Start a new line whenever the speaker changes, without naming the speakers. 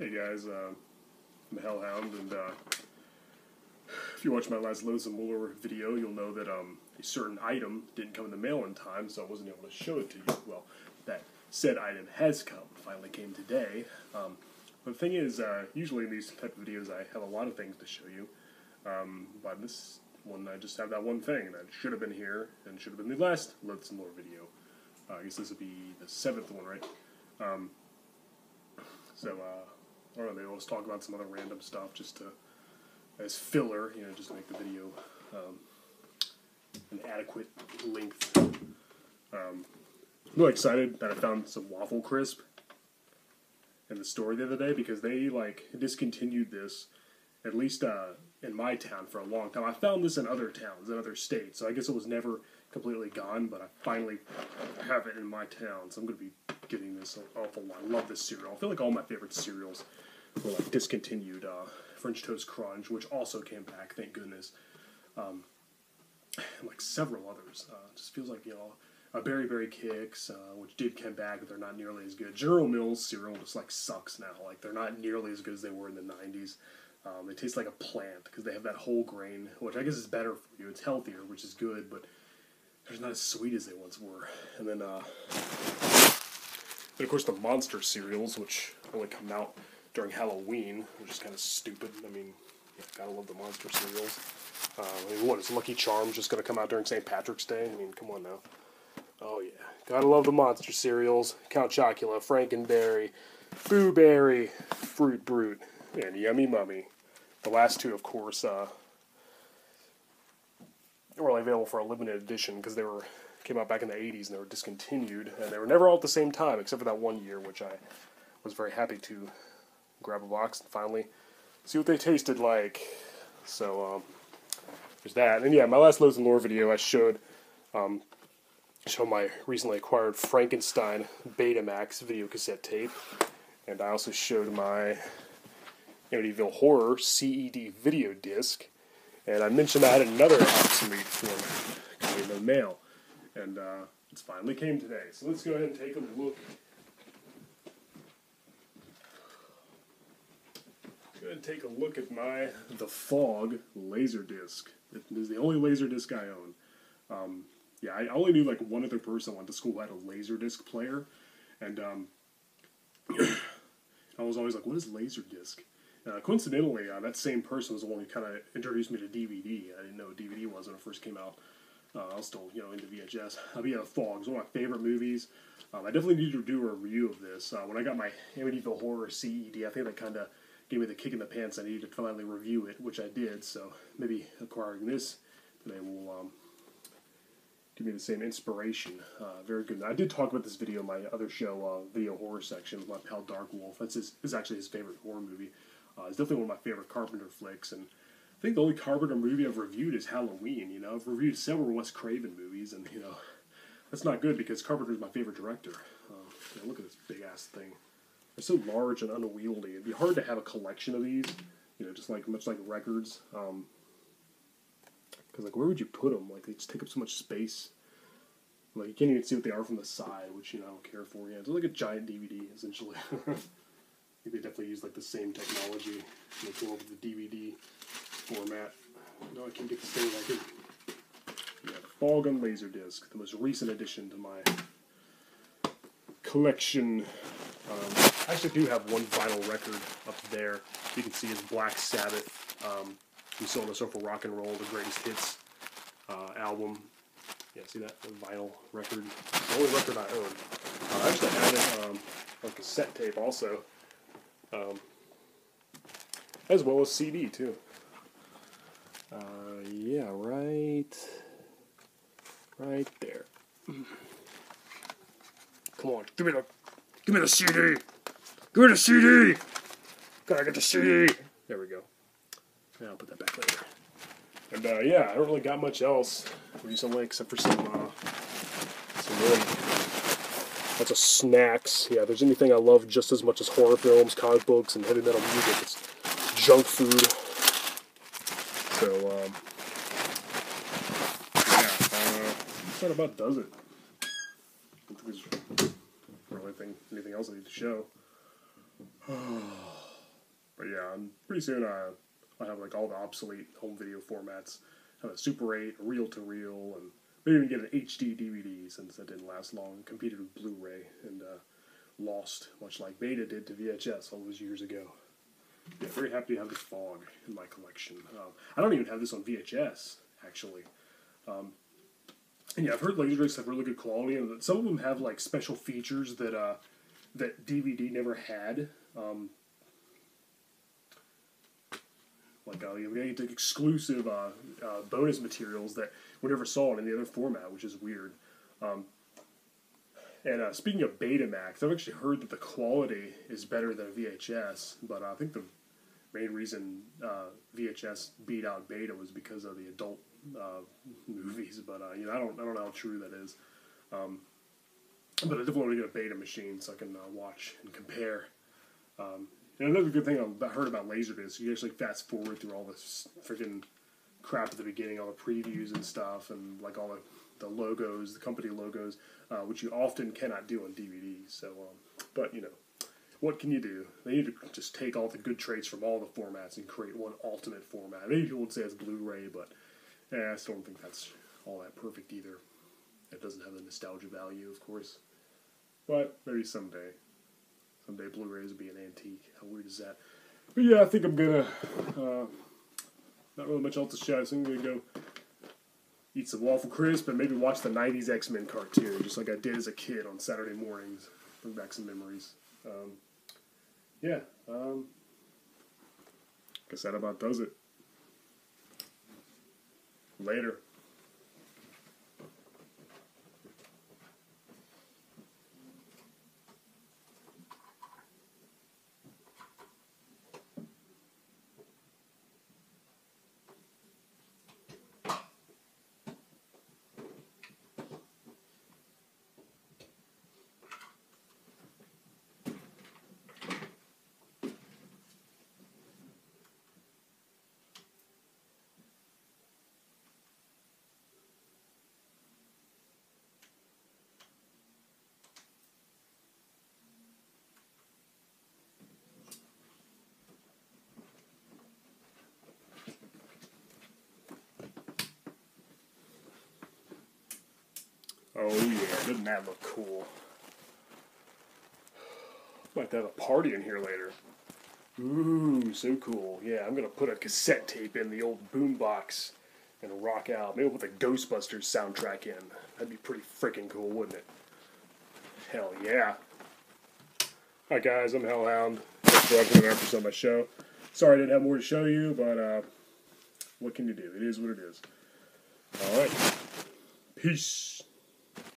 Hey guys, I'm Hellhound, and if you watched my last Loathsome Lore video, you'll know that a certain item didn't come in the mail in time, so I wasn't able to show it to you. Well, that said item has come, finally came today. But the thing is, usually in these type of videos I have a lot of things to show you, but this one I just have that one thing that should have been here, and should have been the last Loathsome Lore video. I guess this would be the 7th one, right? I don't know, maybe I'll just talk about some other random stuff just to, as filler, you know, just to make the video an adequate length. I'm really excited that I found some Waffle Crisp in the store the other day, because they, like, discontinued this, at least in my town, for a long time. I found this in other towns, in other states, so I guess it was never completely gone, but I finally have it in my town, so I'm going to be getting this an awful lot. I love this cereal. I feel like all my favorite cereals were like discontinued. French Toast Crunch, which also came back, thank goodness. And like several others. It just feels like, you know, Berry Berry Kicks, which did come back, but they're not nearly as good. General Mills cereal just like sucks now. Like, they're not nearly as good as they were in the 90s. They taste like a plant because they have that whole grain, which I guess is better for you. It's healthier, which is good, but they're not as sweet as they once were. And then of course, the Monster cereals, which only come out during Halloween, which is kind of stupid. I mean, yeah, gotta love the Monster cereals. I mean, what, is Lucky Charms just gonna come out during St. Patrick's Day? I mean, come on now. Oh yeah, gotta love the Monster cereals. Count Chocula, Frankenberry, Boo Berry, Fruit Brute, and Yummy Mummy. The last two, of course, were only available for a limited edition because they came out back in the 80s and they were discontinued, and they were never all at the same time except for that one year, which I was very happy to grab a box and finally see what they tasted like. So there's that. And yeah, my last Loathsome Lore video I showed my recently acquired Frankenstein Betamax video cassette tape, and I also showed my Amityville Horror CED video disc, and I mentioned I had another obsolete format coming in the mail, and it finally came today. So let's go ahead and take a look. Go ahead and take a look at my The Fog Laserdisc. It is the only Laserdisc I own. Yeah, I only knew like one other person I went to school who had a Laserdisc player, and I was always like, what is Laserdisc? Coincidentally, that same person was the one who kind of introduced me to DVD. I didn't know what DVD was when it first came out. I was still, you know, into VHS. But yeah, The Fog is one of my favorite movies. I definitely need to do a review of this. When I got my Amityville Horror CED, I think that kind of gave me the kick in the pants I needed to finally review it, which I did. So maybe acquiring this today will give me the same inspiration. Very good. I did talk about this video in my other show, Video Horror Section, with my pal Dark Wolf. This is actually his favorite horror movie. It's definitely one of my favorite Carpenter flicks, and I think the only Carpenter movie I've reviewed is Halloween. You know, I've reviewed several Wes Craven movies, and you know, that's not good because Carpenter's my favorite director. Yeah, look at this big ass thing. They're so large and unwieldy. It'd be hard to have a collection of these. You know, just like much like records. Because like, where would you put them? Like, they just take up so much space. Like, you can't even see what they are from the side, which, you know, I don't care for. Yeah, it's like a giant DVD essentially. I think they definitely use like the same technology. They came up with the DVD format. No, I can't get this thing. I can. Yeah, Fog on Laserdisc, the most recent addition to my collection. I actually do have one vinyl record up there. You can see is Black Sabbath. We sold this for Rock and Roll, the Greatest Hits album. Yeah, see that? The vinyl record. The only record I own. I actually had it on cassette tape also. As well as CD too. Yeah, right there. Come on, give me the CD. Give me the CD. Gotta get the CD. There we go. Yeah, I'll put that back later. And yeah, I don't really got much else recently except for some really lots of snacks. Yeah, if there's anything I love just as much as horror films, comic books, and heavy metal music, it's junk food. So, yeah, that about does it. I don't think there's really anything else I need to show. and pretty soon I'll have like all the obsolete home video formats. Have a Super 8, a reel-to-reel, and maybe even get an HD DVD since that didn't last long. Competed with Blu-ray and lost, much like Beta did to VHS all those years ago. Yeah, very happy to have this Fog in my collection. I don't even have this on VHS, actually. And yeah, I've heard Laserdiscs have really good quality, and that some of them have like special features that that DVD never had. Like they get exclusive bonus materials that we never saw in any other format, which is weird. And speaking of Betamax, I've actually heard that the quality is better than a VHS, but I think the main reason VHS beat out Beta was because of the adult movies. But I don't know how true that is. But I definitely want to get a Beta machine so I can watch and compare. And another good thing I heard about Laserdisc, you actually fast forward through all this freaking crap at the beginning, all the previews and stuff, and like all the logos, the company logos, which you often cannot do on DVD. So, but what can you do? They need to just take all the good traits from all the formats and create one ultimate format. Maybe people would say it's Blu-ray, but I still don't think that's all that perfect either. It doesn't have the nostalgia value, of course, but maybe someday. Someday Blu-rays will be an antique. How weird is that? But yeah, I think I'm gonna, not really much else to show, so I'm gonna go eat some Waffle Crisp and maybe watch the 90s X-Men cartoon, just like I did as a kid on Saturday mornings. Bring back some memories. Guess that about does it. Later. Oh yeah, doesn't that look cool? Might have a party in here later. Ooh, so cool. Yeah, I'm gonna put a cassette tape in the old boombox and rock out. Maybe we'll put the Ghostbusters soundtrack in. That'd be pretty freaking cool, wouldn't it? Hell yeah. Hi guys, I'm Hellhound. Thanks for watching another episode of my show. Sorry I didn't have more to show you, but what can you do? It is what it is. Alright. Peace.